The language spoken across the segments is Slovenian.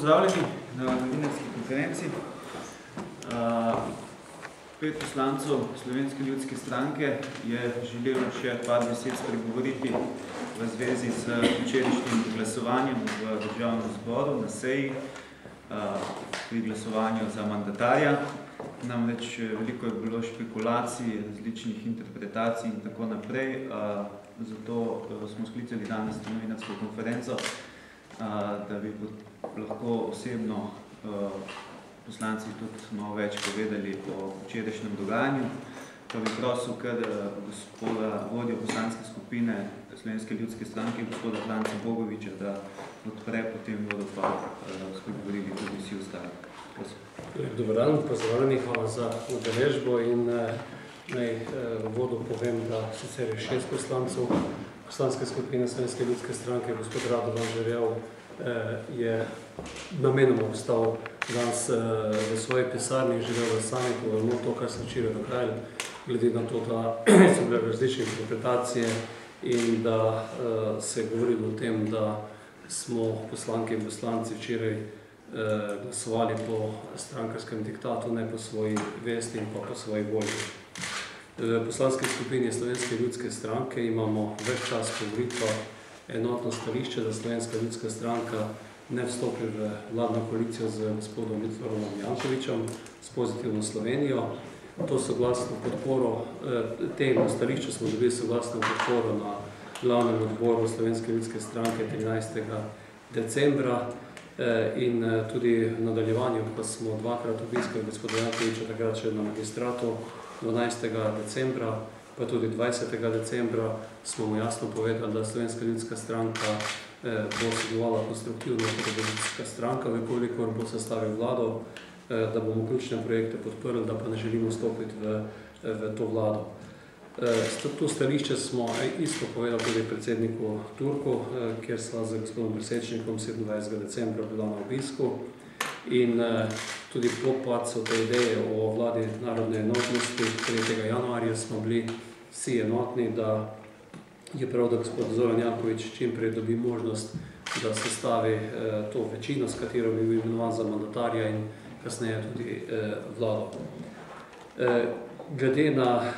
pozdravljeni na novinarski konferenci. 5 poslancev Slovenske ljudske stranke je želelo še par besed spregovoriti v zvezi s včerajšnjim glasovanjem v Državnem zboru na seji pri glasovanju za mandatarja. Namreč veliko je bilo špekulacij, različnih interpretacij in tako naprej. Zato smo sklicali danes to novinarsko konferenco, da bi lahko osebno poslanci tudi malo več povedali o včerajšnjem dogajanju. Pa bi prosil kar gospoda vodjo poslanske skupine Slovenske ljudske stranke, gospoda Franca Bogoviča, da odpre, potem bodo pa spregovorili tudi vsi ostali. Dobar dan, pozdravljeni, hvala za udeležbo in naj v uvodu povem, da sicer je 6 poslancev poslanske skupine Slovenske ljudske stranke, gospod Radovan Žerjav je namenoma ostal danes v svoji pisarni in želel v sami povedal to, kar se včeraj dogajalo, glede na to, da so bile različne interpretacije in da se je govorilo o tem, da smo poslanke in poslanci včeraj glasovali po strankarskem diktatu, ne po svoji vesti in pa po svoji volji. V poslanski skupini Slovenske ljudske stranke imamo več čas govoriti enotno stališče, da Slovenska ljudska stranka ne vstopi v vladno koalicijo z gospodom Viktorom Jankovićem s Pozitivno Slovenijo. To soglasno podporo, temu stališču smo dobili soglasno podporo na glavnem odboru Slovenske ljudske stranke 13. decembra in tudi v nadaljevanju, ko smo dvakrat obiskali gospoda Jankovića, takrat še na magistratu 12. decembra, pa tudi 20. decembra smo mu jasno povedali, da Slovenska ljudska stranka bo sodelovala konstruktivno kot opozicijska stranka, kolikor bo sestavil vlado, da bomo ključne projekte podprli, da pa ne želimo vstopiti v to vlado. To stališče smo isto povedali tudi predsedniku Turku, kjer sva z gospodom Presečnikom 27. decembra bila na obisku in tudi po padcu te ideje o vladi narodne enotnosti 3. januarja smo bili vsi enotni, da je prav, da gospod Zoran Janković čim prej dobi možnost, da sestavi to večino, s katero bi bil imenovan za mandatarja in kasneje tudi vlado. Glede na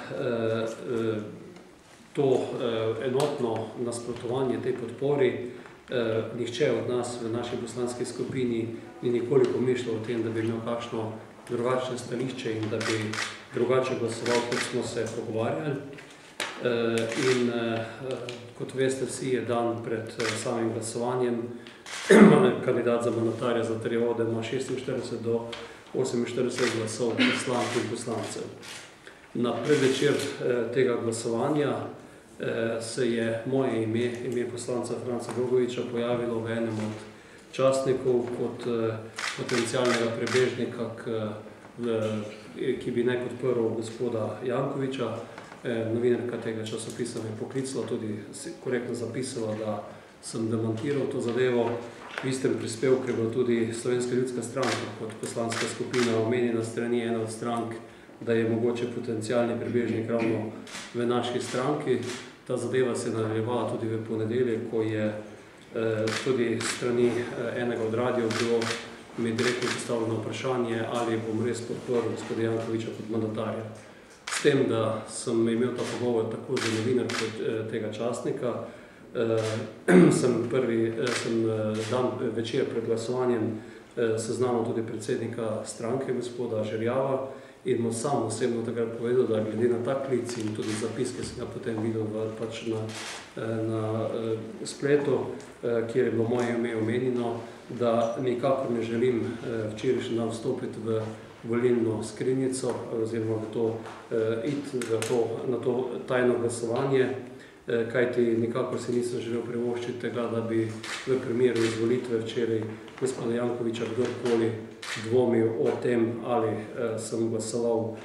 to enotno nasprotovanje tej podpori, nihče od nas v naši poslanski skupini ni nikoli pomišljal o tem, da bi imel kakšno drugačno stališče in da bi drugače glasoval, kot smo se pogovarjali. In kot veste, vsi je dan pred samim glasovanjem kandidat za mandatarja zatrjeval, da ima 46 do 48 glasov poslank in poslancev. Na predvečer tega glasovanja se je moje ime poslanca Franca Bogoviča pojavilo v enem od časnikov kot potencialnega prebežnika, ki bi naj podprl gospoda Jankovića. Novinarka tega časopisa me je poklicala, tudi korektno zapisala, da sem demantiral to zadevo. V istem prispevku je bila tudi Slovenska ljudska stranka kot poslanska skupina omenjena strani ene od strank, da je mogoče potencialni prebežnik ravno v naši stranki. Ta zadeva se je nadaljevala tudi v ponedeljek, ko je tudi strani enega od radijev bilo mi direktno postavljeno vprašanje, ali bom res podprl gospoda Jankovića kot mandatarja. S tem, da sem imel ta pogovor tako za novinar kot tega časnika, sem dan večer pred glasovanjem seznanil tudi predsednika stranke, gospoda Žerjava, in mu sam osebno takrat povedal, da glede na ta klic in tudi zapiske sem ga potem videl pač na spletu, kjer je bilo moje ime omenjeno, da nikakor ne želim včerajšnji dan vstopiti v volilno skrinjico oziroma iti na to tajno glasovanje, kajti nikakor si nisem želel privoščiti tega, da bi v primeru izvolitve včeraj gospoda Jankovića kdorkoli dvomil o tem, ali sem glasoval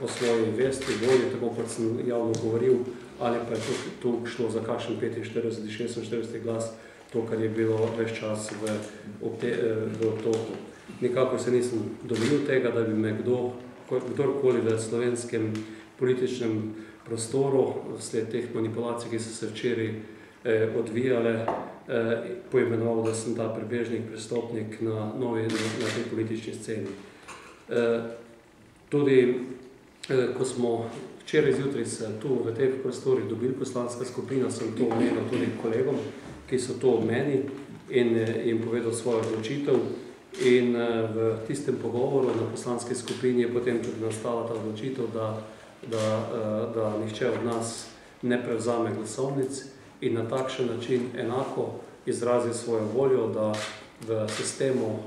po svoji vesti, volji, tako kot sem javno govoril, ali pa je tu šlo za kakšen 45-46 glas, to, kar je bilo ves čas v obtoku. Nikakor se nisem dovolil tega, da bi me kdorkoli v slovenskem političnem prostoru, sled teh manipulacij, ki so se včeraj odvijale, poimenoval, da sem ta prebežnik, prestopnik na tej politični sceni. Tudi, ko smo včeraj zjutraj se tu v teh prostorih dobili poslanska skupina, sem to omenil tudi kolegom, ki so to ob meni in jim povedal svojo odločitev. In v tistem pogovoru na poslanski skupini je potem tudi nastala ta odločitev, da nihče od nas ne prevzame glasovnic in na takšen način enako izrazi svojo voljo, da v sistemu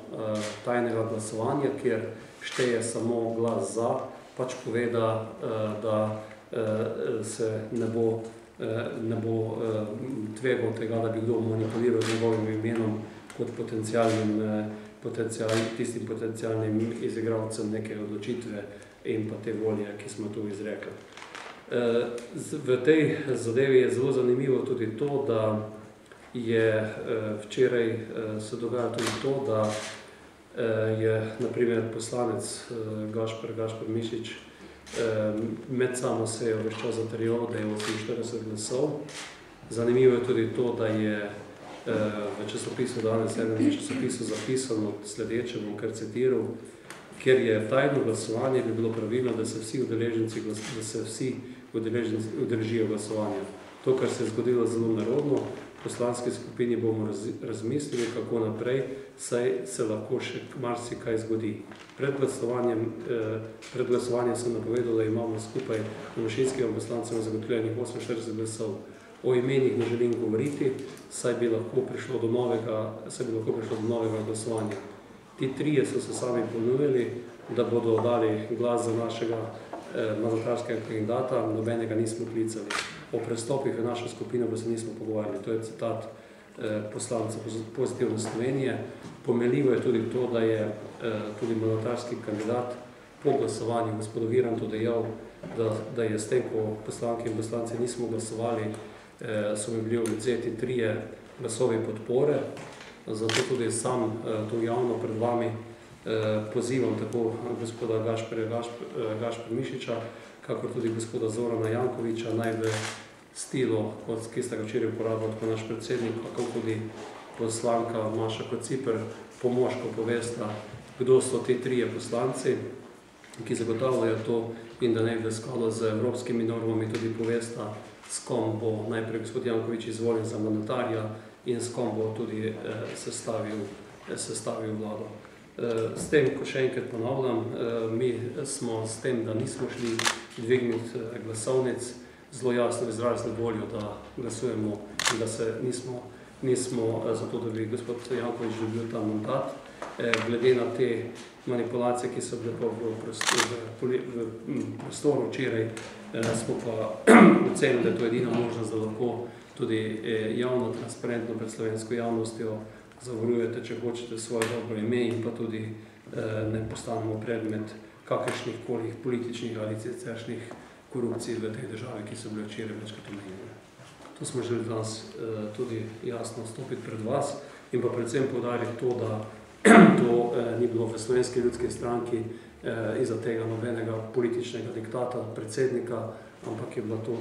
tajnega glasovanja, kjer šteje samo glas za, pač pove, da se ne bo tvegal tega, da bi kdo manipuliral z njegovim imenom kot tistim potencialnim izigralcem neke odločitve in pa te volje, ki smo tu izrekli. V tej zadevi je zelo zanimivo tudi to, da je včeraj se dogajalo tudi to, da je naprimer poslanec Gašper Mišič med samo sejo ves čas zatrjeval, da je 48 glasov. Zanimivo je tudi to, da je v časopisu danes enem časopisu zapisano sledeče, bom kar citiral, ker je tajno glasovanje, bi bilo pravilno, da se vsi udeležijo glasovanja. To, kar se je zgodilo zelo nerodno, v poslanski skupini bomo razmislili, kako naprej, saj se lahko še marsikaj zgodi. Pred glasovanjem sem napovedal, da imamo skupaj manjšinskima poslancema zagotovljenih 48 glasov. O imenih ne želim govoriti, saj bi lahko prišlo do novega glasovanja. Ti trije so se sami ponudili, da bodo dali glas za našega mandatarskega kandidata, nobenega nismo klicali. O prestopih v našo skupino pa se nismo pogovarjali. To je citat poslanca Pozitivne Slovenije. Pomenljivo je tudi to, da je tudi mandatarski kandidat po glasovanju gospod Virant dejal, da je s tem, ko poslanke in poslanci nismo glasovali, so mi bili odvzeti 3 glasovi podpore. Zato tudi sam tu javno pred vami pozivam tako gospoda Gašper Mišiča, kakor tudi gospoda Zorana Jankoviča, naj v stilu, ki sta ga včeraj uporabljali tako naš predsednik, kako tudi poslanka Maša Kociper, pomožko povesta, kdo so ti 3 poslanci, ki zagotavljajo to, in da naj v skladu z evropskimi normami tudi povesta, s kom bo najprej gospod Jankovič izvoljen za mandatarja in s kom bo tudi sestavil vlado. S tem, ko še enkrat ponavljam, mi smo s tem, da nismo šli dvigniti glasovnic, zelo jasno izrazili voljo, da glasujemo in da se nismo zato, da bi gospod Jankovič dobil ta mandat. Glede na te manipulacije, ki so bile v prostoru včeraj, smo pa ocenili, da je to edina možnost, da lahko tudi javno, transparentno pred slovensko javnostjo zavarujete, če hočete, svoje dobro ime in pa tudi ne postanemo predmet kakršnih koli političnih ali siceršnjih korupcij v tej državi, ki so bile včeraj večkrat omenjene. To smo želeli danes tudi jasno stopiti pred vas in pa predvsem poudariti to, da to ni bilo v Slovenski ljudski stranki iza tega nobenega političnega diktata predsednika, ampak je bila to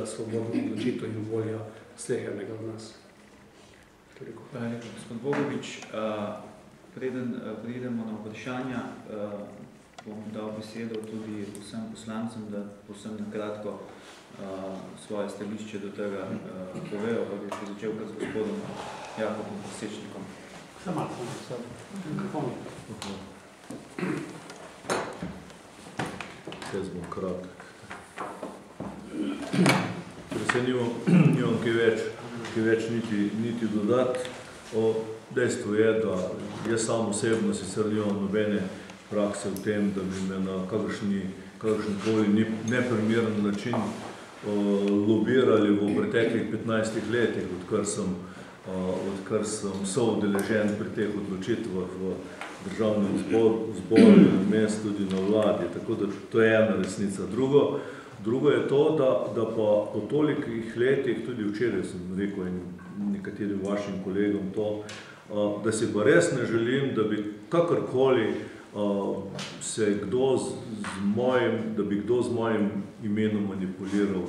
svobodna odločitev in volja slehernega od nas. Hvala lepa, gospod Bogovič. Preden preidemo na vprašanja, bom dal besedo tudi vsem poslancem, da povsem nakratko svoje stališče do tega povejo, pa bi še začel kar z gospodom Jakobom Pasečnikom. Jaz bom kratek. Se nimam kaj več niti dodati. Dejstvo je, da jaz sam osebno sicer nimam nobene prakse v tem, da bi me na kakršenkoli neprimeren način lobirali v preteklih 15 letih, odkar sem soudeležen pri teh odločitvah v državnem zboru in vmes tudi na vladi. Tako da to je ena resnica. Drugo je to, da pa po tolikih letih, tudi včeraj sem rekel in nekaterim vašim kolegom to, da si pa res ne želim, da bi kakorkoli da bi kdo z mojim imenom manipuliral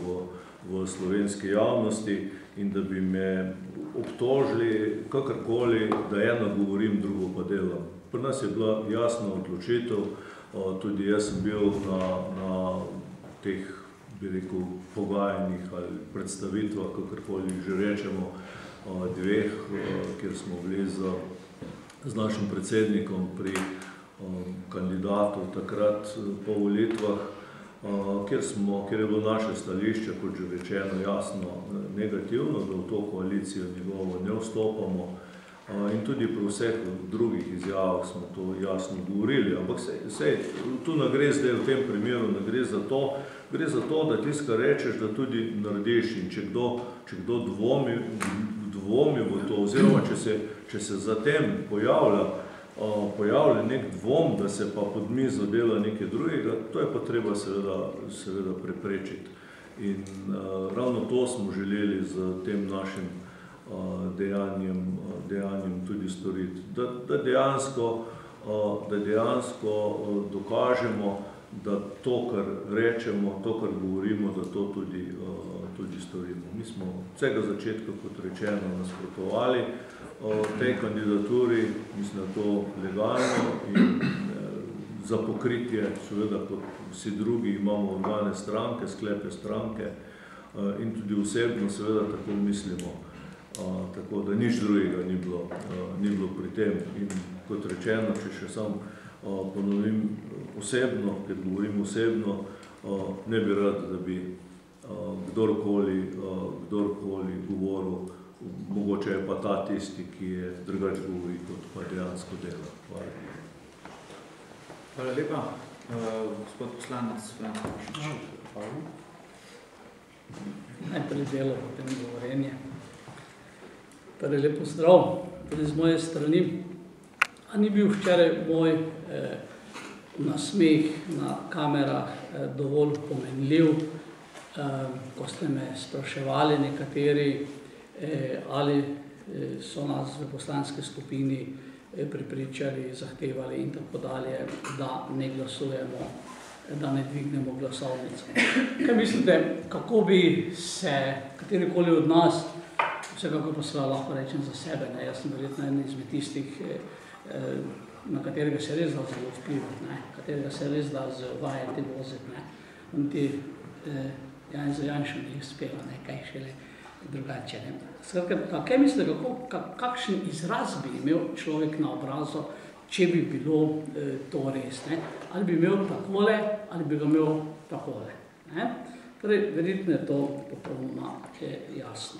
v slovenski javnosti in da bi me obtožili kakorkoli, da eno govorim, drugo pa delam. Pri nas je bila jasna odločitev, tudi jaz sem bil na teh, bi rekel, pogajanjih ali predstavitvah, kakorkoli že rečemo, dveh, kjer smo bili z našim predsednikom pri kandidatu takrat po volitvah, kjer je bilo naše stališče, kot že rečeno, jasno negativno, da v to koalicijo njegovo ne vstopamo, in tudi pri vseh drugih izjavah smo to jasno govorili. Ampak sej, tu ne gre zdaj v tem primeru, ne gre za to, da tisto, kar rečeš, da tudi narediš, in če kdo dvomi v to, oziroma če se zatem pojavlja nek dvom, da se pa pod mizo dela nekaj drugega, to je pa treba seveda preprečiti. In ravno to smo želeli z tem našim dejanjem tudi storiti. Da dejansko dokažemo, da to, kar rečemo, to, kar govorimo, da to tudi storimo. Mi smo od vsega začetka, kot rečeno, nasprotovali tej kandidaturi, mislim, da to legalno in za pokritje, seveda, kot vsi drugi imamo organe stranke, sklepe stranke in tudi osebno, seveda, tako mislimo. Tako da nič drugega ni bilo pri tem. In kot rečeno, če še sam ponovim osebno, ker govorim osebno, ne bi rad, da bi kdorkoli govoril, mogoče je pa ta tisti, ki je drugače govori, kot pa dejansko dela. Hvala. Hvala lepa. Gospod poslanec Franc Košič. Hvala. Najprej delo, potem govorenje. Torej, lep pozdrav, tudi z moje strani. A ni bil včeraj moj nasmeh na kamerah dovolj pomenljiv, ko ste me spraševali nekateri, ali so nas v poslanski skupini prepričali, zahtevali in tako dalje, da ne glasujemo, da ne dvignemo glasovnico. Kaj mislite, kako bi se katerikoli od nas, vsekako pa seveda lahko rečem za sebe, ne? Jaz sem verjetno eden izmed tistih, na katerega se res da zelo vplivati, ne? Katerega se res da vajeti, voziti, ne? In ti Janez Janša ni uspela, ne? Kaj šele drugače, ne? Skratka, kaj mislite, kakšen izraz bi imel človek na obrazu, če bi bilo to res, ne? Ali bi imel takole, ali bi ga imel takole, ne? Torej, verjetno je to popolnoma jasno.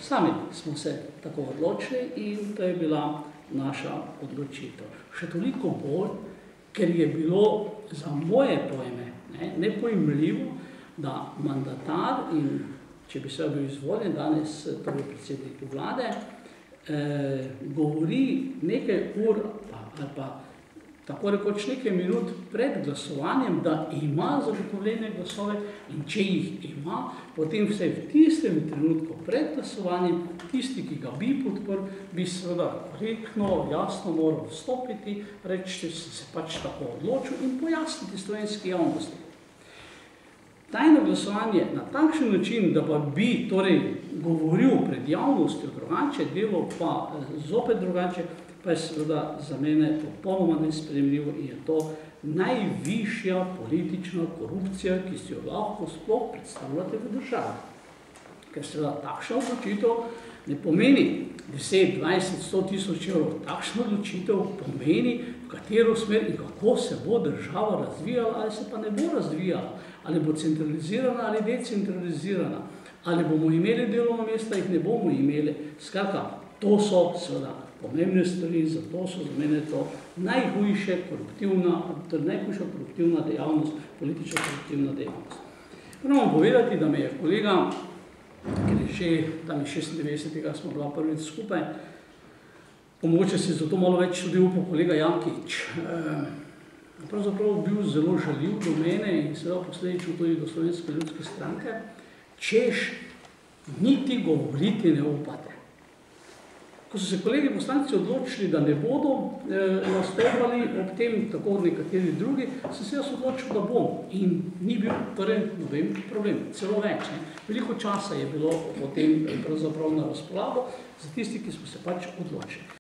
Sami smo se tako odločili in to je bila naša odločitev. Še toliko bolj, ker je bilo za moje pojme nepojmljivo, da mandatar in če bi se bil izvoljen danes torej predsednik vlade, govori nekaj ur ali pa tako rekoč nekaj minut pred glasovanjem, da ima zagotovljene glasove in če jih ima, potem vse v tistem trenutku pred glasovanjem, tisti, ki ga bi podprl, bi seveda korektno, jasno moral vstopiti, reči, se pač tako odločil in pojasniti slovenski javnosti. Tajno glasovanje na takšen način, da pa bi torej govoril pred javnostjo drugače, delo pa zopet drugače, pa je seveda za mene popolnoma nesprejemljivo in je to najvišja politična korupcija, ki si jo lahko sploh predstavljate v državi. Ker seveda takšna odločitev ne pomeni 10, 20, 100 tisoč evrov. Takšna odločitev pomeni, v katero smer in kako se bo država razvijala ali se pa ne bo razvijala. Ali bo centralizirana ali decentralizirana. Ali bomo imeli delovna mesta, jih ne bomo imeli. Skratka, to so seveda pomembne stvari, zato so za mene to najhujša koruptivna dejavnost, politična koruptivna dejavnost. Moram povedati, da me je kolega, ker je že tam 96. smo bila prvič skupaj, mogoče si zato malo več tudi upal kolega Jankič, pravzaprav bil zelo žaljiv do mene in seveda posledično tudi do Slovenske ljudske stranke, češ niti govoriti ne upate. Ko so se kolegi poslanci odločili, da ne bodo nastopali ob tem, tako nekateri drugi, sem se jaz odločil, da bom. In ni bil noben problem, celo več. Veliko časa je bilo potem pravzaprav na razpolago za tisti, ki smo se pač odločili.